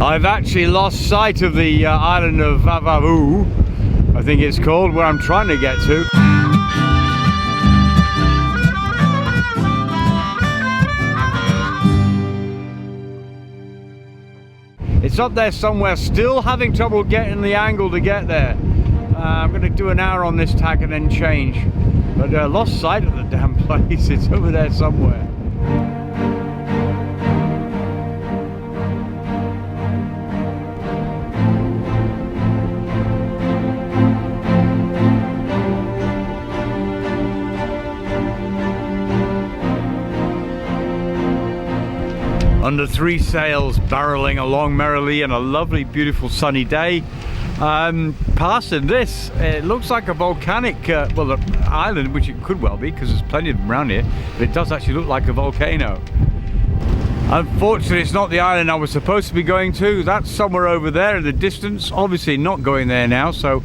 I've actually lost sight of the island of Vavavu, I think it's called, where I'm trying to get to. It's up there somewhere, still having trouble getting the angle to get there. I'm going to do an hour on this tack and then change. But lost sight of the damn place, it's over there somewhere. Under three sails, barreling along merrily in a lovely, beautiful sunny day. Passing this, it looks like a volcanic, well, an island, which it could well be, because there's plenty of them around here, but it does actually look like a volcano. Unfortunately, it's not the island I was supposed to be going to. That's somewhere over there in the distance. Obviously not going there now, so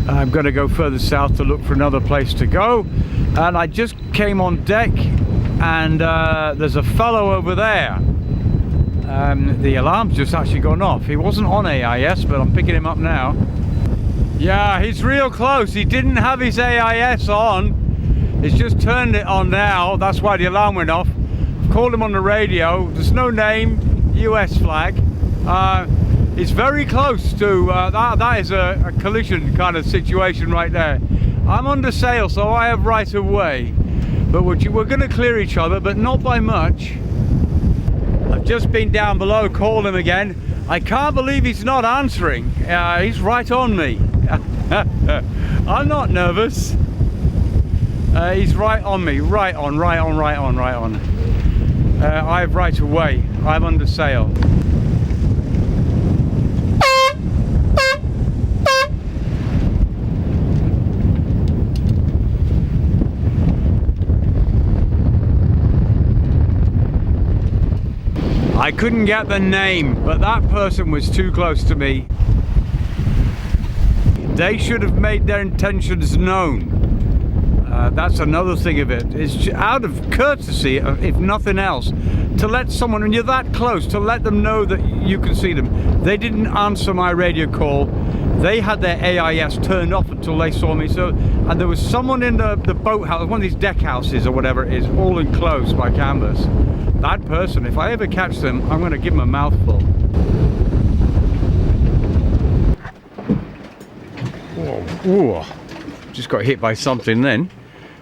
I'm going to go further south to look for another place to go. And I just came on deck, and there's a fellow over there. The alarm's just actually gone off. He wasn't on AIS, but I'm picking him up now. Yeah, he's real close. He didn't have his AIS on. He's just turned it on now. That's why the alarm went off. I've called him on the radio. There's no name, US flag. It's very close to, that is a collision kind of situation right there. I'm under sail, so I have right of way. But we're going to clear each other, but not by much. I've just been down below, called him again. I can't believe he's not answering. He's right on me. I'm not nervous. He's right on me, right on. I have right of way. I'm under sail. I couldn't get the name, but that person was too close to me. They should have made their intentions known. That's another thing of it. It's out of courtesy, if nothing else, to let someone, when you're that close, to let them know that you can see them. They didn't answer my radio call. They had their AIS turned off until they saw me. So, and there was someone in the boathouse, one of these deck houses or whatever it is, all enclosed by canvas. That person, if I ever catch them, I'm going to give them a mouthful. Whoa. Just got hit by something then.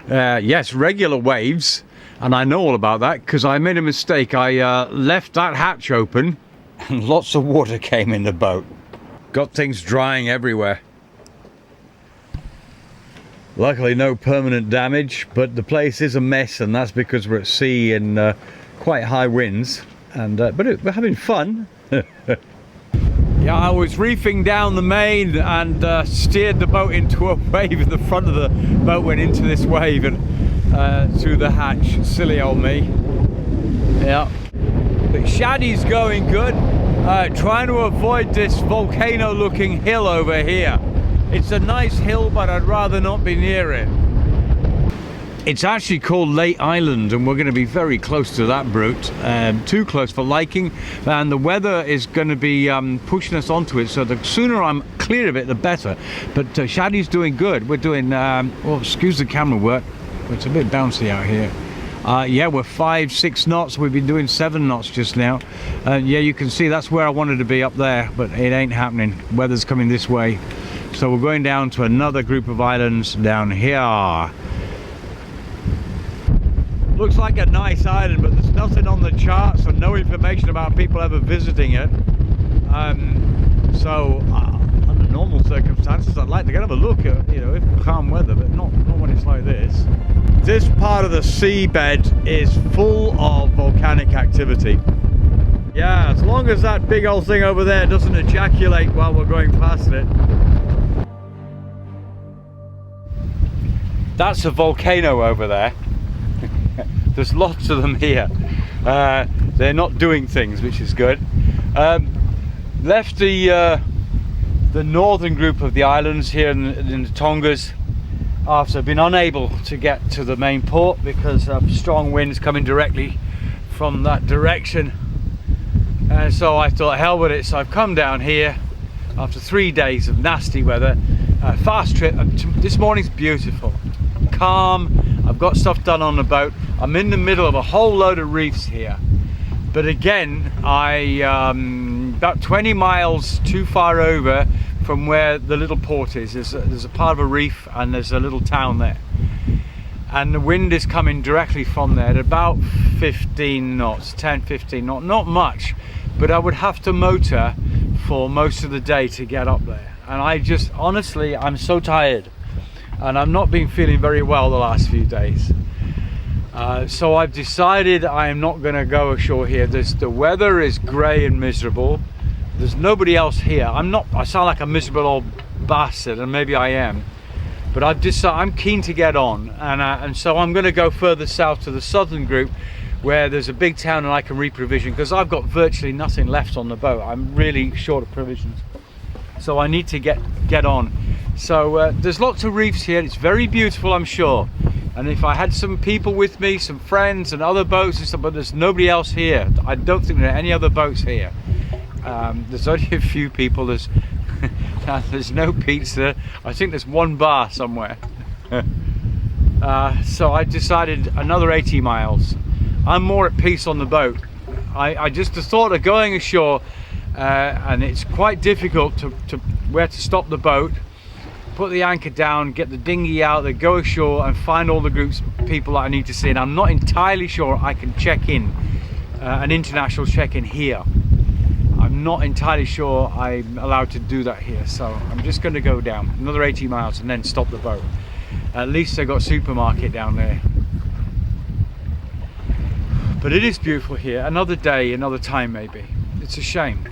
Yes, regular waves, and I know all about that because I made a mistake. I left that hatch open and lots of water came in the boat. Got things drying everywhere. Luckily no permanent damage, but the place is a mess, and that's because we're at sea and quite high winds, and but we're having fun. Yeah, I was reefing down the main and steered the boat into a wave, and the front of the boat went into this wave and through the hatch. Silly old me. Yeah, but Shaddy's going good. Trying to avoid this volcano looking hill over here. It's a nice hill, but I'd rather not be near it. It's actually called Lake Island, and we're going to be very close to that brute. Too close for liking, and the weather is going to be pushing us onto it, so the sooner I'm clear of it, the better. But Shaddy's doing good. We're doing, well, excuse the camera work, it's a bit bouncy out here. Yeah, we're 5-6 knots. We've been doing 7 knots just now. Yeah, you can see that's where I wanted to be, up there, but it ain't happening. Weather's coming this way. So we're going down to another group of islands down here. Looks like a nice island, but there's nothing on the charts and no information about people ever visiting it. So under normal circumstances, I'd like to have a look at, you know, if calm weather, but not when it's like this. This part of the seabed is full of volcanic activity. Yeah, as long as that big old thing over there doesn't ejaculate while we're going past it. That's a volcano over there. There's lots of them here. They're not doing things, which is good. Left the northern group of the islands here in the Tongas after been unable to get to the main port because of strong winds coming directly from that direction. And so I thought, hell with it. So I've come down here after 3 days of nasty weather, fast trip. This morning's beautiful, calm. I've got stuff done on the boat. I'm in the middle of a whole load of reefs here. But again, about 20 miles too far over from where the little port is. There's a part of a reef and there's a little town there. And the wind is coming directly from there at about 15 knots, 10, 15 knots, not much. But I would have to motor for most of the day to get up there. And I just, honestly, I'm so tired. And I've not been feeling very well the last few days. So I've decided I am not going to go ashore here. The weather is grey and miserable. There's nobody else here. I sound like a miserable old bastard, and maybe I am. But I've decided I'm keen to get on, and so I'm going to go further south to the southern group, where there's a big town and I can reprovision, because I've got virtually nothing left on the boat. I'm really short of provisions, so I need to get on. So there's lots of reefs here. It's very beautiful, I'm sure. And if I had some people with me, some friends and other boats and stuff, but there's nobody else here. I don't think there are any other boats here. There's only a few people. There's no pizza. I think there's one bar somewhere. So I decided another 80 miles. I'm more at peace on the boat. I just the thought of going ashore, and it's quite difficult to where to stop the boat, put the anchor down, get the dinghy out, then go ashore and find all the groups of people that I need to see. And I'm not entirely sure I can check in, an international check-in here. I'm not entirely sure I'm allowed to do that here. So I'm just going to go down another 80 miles and then stop the boat. At least I got a supermarket down there. But it is beautiful here. Another day, another time maybe. It's a shame.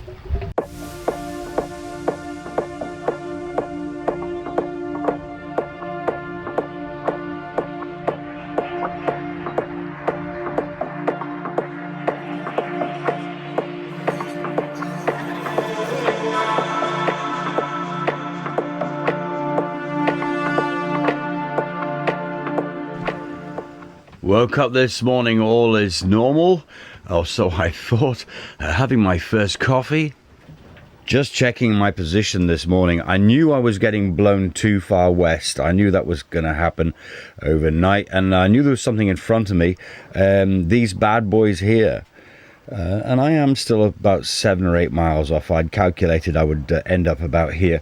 Woke up this morning, all is normal, or so I thought, having my first coffee. Just checking my position this morning. I knew I was getting blown too far west. I knew that was going to happen overnight, and I knew there was something in front of me, these bad boys here. And I am still about 7 or 8 miles off. I'd calculated I would end up about here.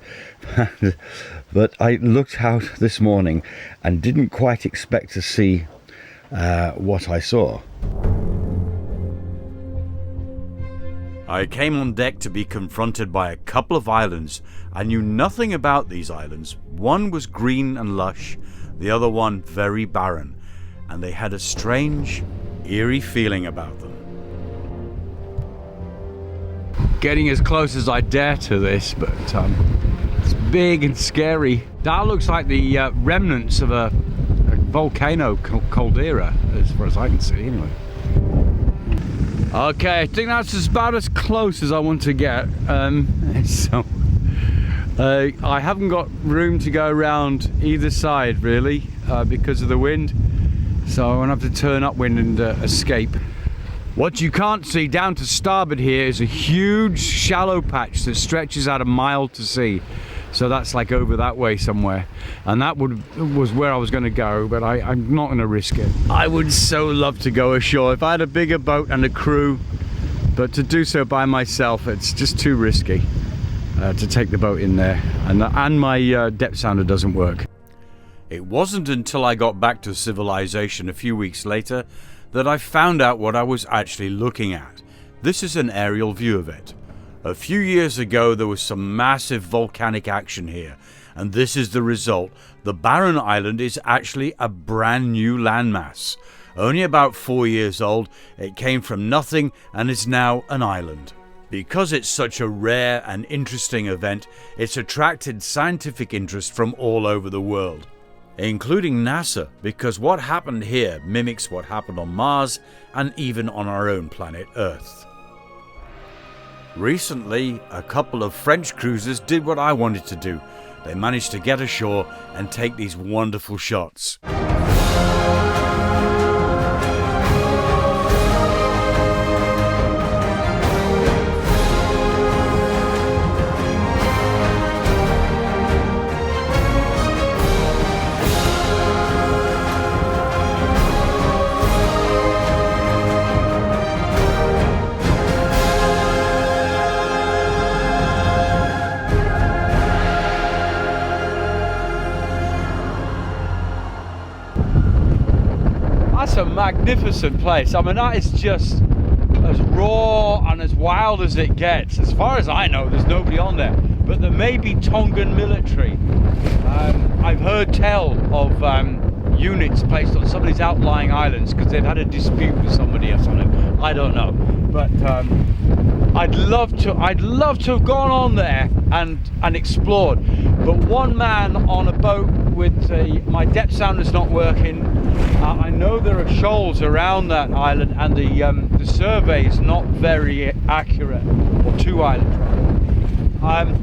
But I looked out this morning and didn't quite expect to see what I saw. I came on deck to be confronted by a couple of islands. I knew nothing about these islands. One was green and lush, the other one very barren, and they had a strange, eerie feeling about them. Getting as close as I dare to this, but it's big and scary. That looks like the remnants of a volcano caldera, as far as I can see anyway. Okay, I think that's about as close as I want to get. So I haven't got room to go around either side really, because of the wind, so I'm gonna have to turn upwind and escape. What you can't see down to starboard here is a huge shallow patch that stretches out a mile to sea. So that's like over that way somewhere, and that was where I was going to go, but I'm not going to risk it. I would so love to go ashore if I had a bigger boat and a crew, but to do so by myself, it's just too risky to take the boat in there, and my depth sounder doesn't work. It wasn't until I got back to civilization a few weeks later that I found out what I was actually looking at. This is an aerial view of it. A few years ago there was some massive volcanic action here, and this is the result. The barren island is actually a brand new landmass. Only about 4 years old, it came from nothing and is now an island. Because it's such a rare and interesting event, it's attracted scientific interest from all over the world, including NASA, because what happened here mimics what happened on Mars and even on our own planet Earth. Recently, a couple of French cruisers did what I wanted to do. They managed to get ashore and take these wonderful shots. That's a magnificent place. I mean, that is just as raw and as wild as it gets. As far as I know, there's nobody on there, but there may be Tongan military. I've heard tell of units placed on some of these outlying islands because they've had a dispute with somebody or something. I don't know, but I'd love to have gone on there and explored. But one man on a boat with my depth sounder's not working. I know there are shoals around that island, and the survey is not very accurate, or two islands rather.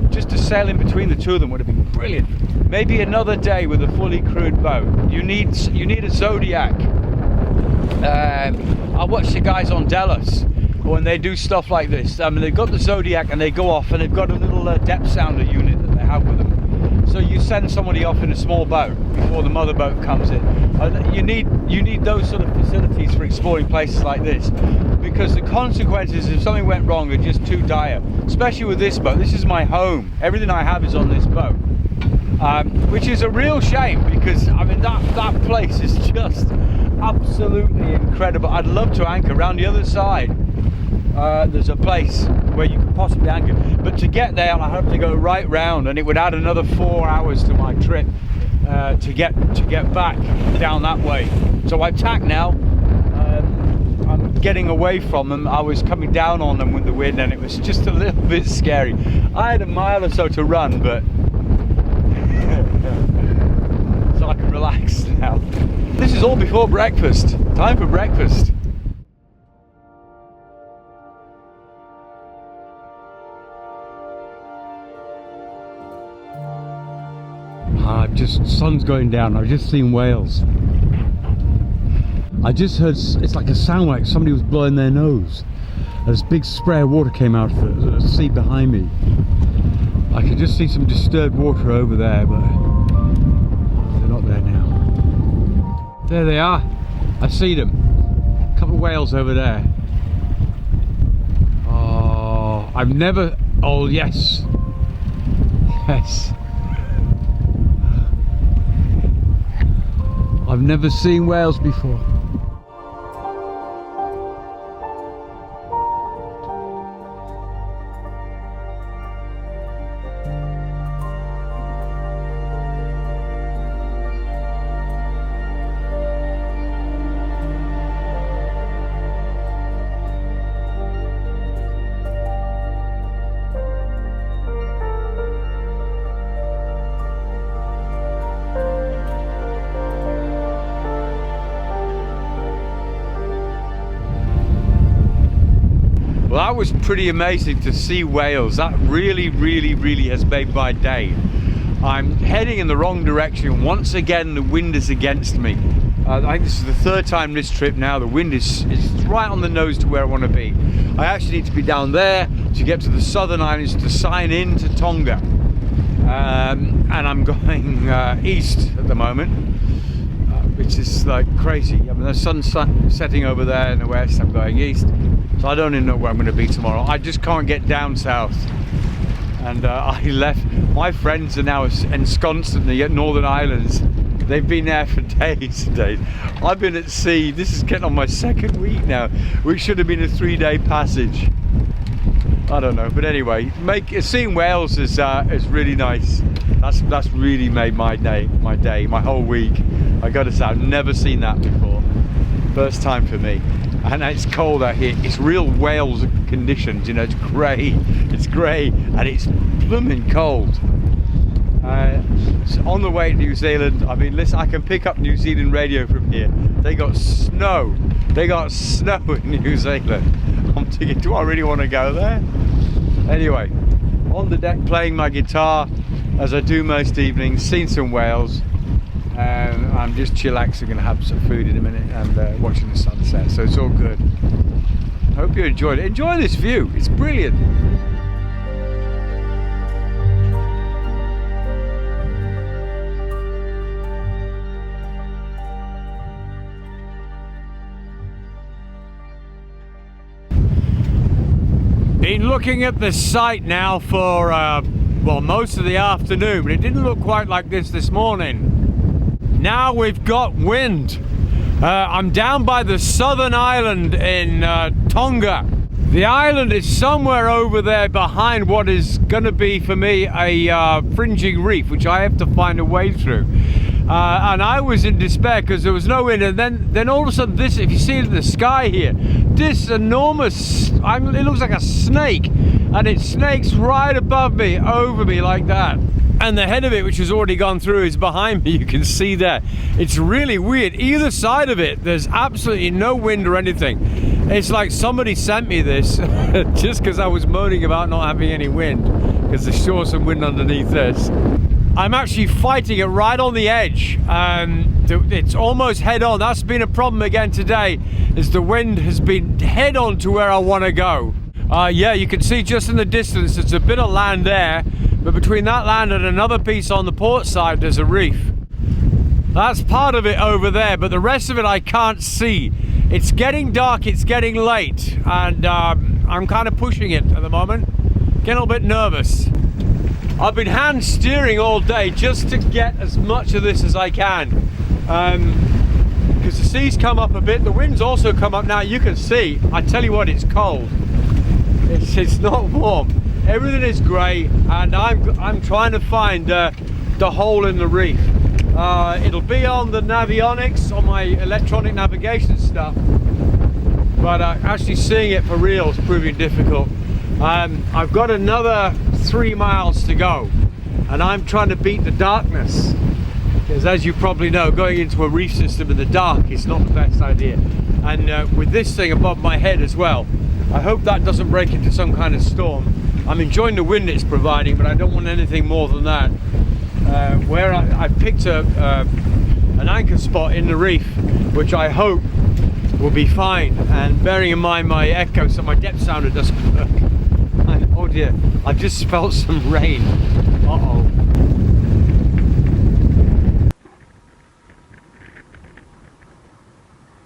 Just to sail in between the two of them would have been brilliant. Maybe another day with a fully crewed boat. You need a Zodiac. I watch the guys on Delos when they do stuff like this. I mean, they've got the Zodiac and they go off and they've got a little depth sounder unit that they have with them. So you send somebody off in a small boat before the mother boat comes in. You need those sort of facilities for exploring places like this, because the consequences if something went wrong are just too dire. Especially with this boat. This is my home. Everything I have is on this boat, which is a real shame, because I mean that place is just absolutely incredible. I'd love to anchor around the other side. There's a place where you could possibly anchor, but to get there I have to go right round, and it would add another 4 hours to my trip to get back down that way. So I tack now. I'm getting away from them. I was coming down on them with the wind, and it was just a little bit scary. I had a mile or so to run, but so I can relax now. This is all before breakfast. Time for breakfast. Sun's going down. I've just seen whales. I just heard, it's like a sound like somebody was blowing their nose. This big spray of water came out of the sea behind me. I could just see some disturbed water over there, but they're not there now. There they are. I see them. A couple of whales over there. Oh, I've never... Oh, yes. Yes. I've never seen whales before. Well, that was pretty amazing to see whales. That really has made my day. I'm heading in the wrong direction. Once again, the wind is against me. I think this is the third time this trip now. The wind is right on the nose to where I want to be. I actually need to be down there to get to the southern islands to sign in to Tonga. And I'm going east at the moment, which is like crazy. I mean, the sun's setting over there in the west. I'm going east. So I don't even know where I'm going to be tomorrow. I just can't get down south. And I left. My friends are now ensconced in the northern islands. They've been there for days and days. I've been at sea. This is getting on my second week now, which should have been a 3-day passage. I don't know, but anyway, seeing whales is really nice. That's really made my day, my whole week. I got to say, I've never seen that before. First time for me. And it's cold out here. It's real Wales conditions, you know. It's grey and it's blooming cold. So on the way to New Zealand, I mean, listen, I can pick up New Zealand radio from here. They got snow in New Zealand. I'm thinking, do I really want to go there? Anyway, on the deck playing my guitar as I do most evenings, seen some whales, and I'm just chillaxing, gonna have some food in a minute and watching the sunset, so it's all good. Hope you enjoyed it. Enjoy this view, it's brilliant. Been looking at the site now for well, most of the afternoon, but it didn't look quite like this morning. Now we've got wind. I'm down by the southern island in Tonga. The island is somewhere over there behind what is going to be for me a fringing reef, which I have to find a way through. And I was in despair because there was no wind, and then all of a sudden this, if you see it in the sky here, this enormous, it looks like a snake, and it snakes right above me, over me like that. And the head of it, which has already gone through, is behind me. You can see there. It's really weird. Either side of it, there's absolutely no wind or anything. It's like somebody sent me this just because I was moaning about not having any wind, because there's sure some wind underneath this. I'm actually fighting it right on the edge. It's almost head on. That's been a problem again today, is the wind has been head on to where I want to go. Yeah, you can see just in the distance, there's a bit of land there. But between that land and another piece on the port side, there's a reef. That's part of it over there, but the rest of it I can't see. It's getting dark, it's getting late, and I'm kind of pushing it at the moment. Getting a little bit nervous. I've been hand steering all day just to get as much of this as I can. Because the seas come up a bit, the winds also come up now. You can see, I tell you what, it's cold. It's not warm. Everything is grey, and I'm trying to find the hole in the reef. It'll be on the navionics, on my electronic navigation stuff, but actually seeing it for real is proving difficult. I've got another 3 miles to go, and I'm trying to beat the darkness, because as you probably know, going into a reef system in the dark is not the best idea. And with this thing above my head as well, I hope that doesn't break into some kind of storm. I'm enjoying the wind it's providing, but I don't want anything more than that. Where I picked an anchor spot in the reef, which I hope will be fine. And bearing in mind my echo, so my depth sounder doesn't work. And, oh dear, I've just felt some rain. Uh-oh.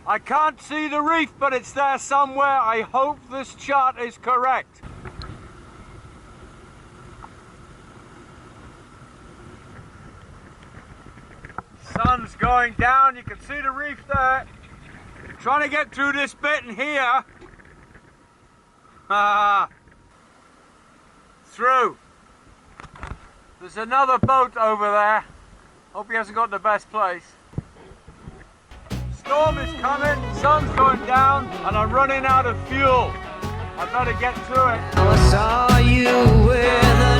I can't see the reef, but it's there somewhere. I hope this chart is correct. Sun's going down, you can see the reef there. Trying to get through this bit in here. Through. There's another boat over there. Hope he hasn't got the best place. Storm is coming, sun's going down, and I'm running out of fuel. I better get to it. I saw you with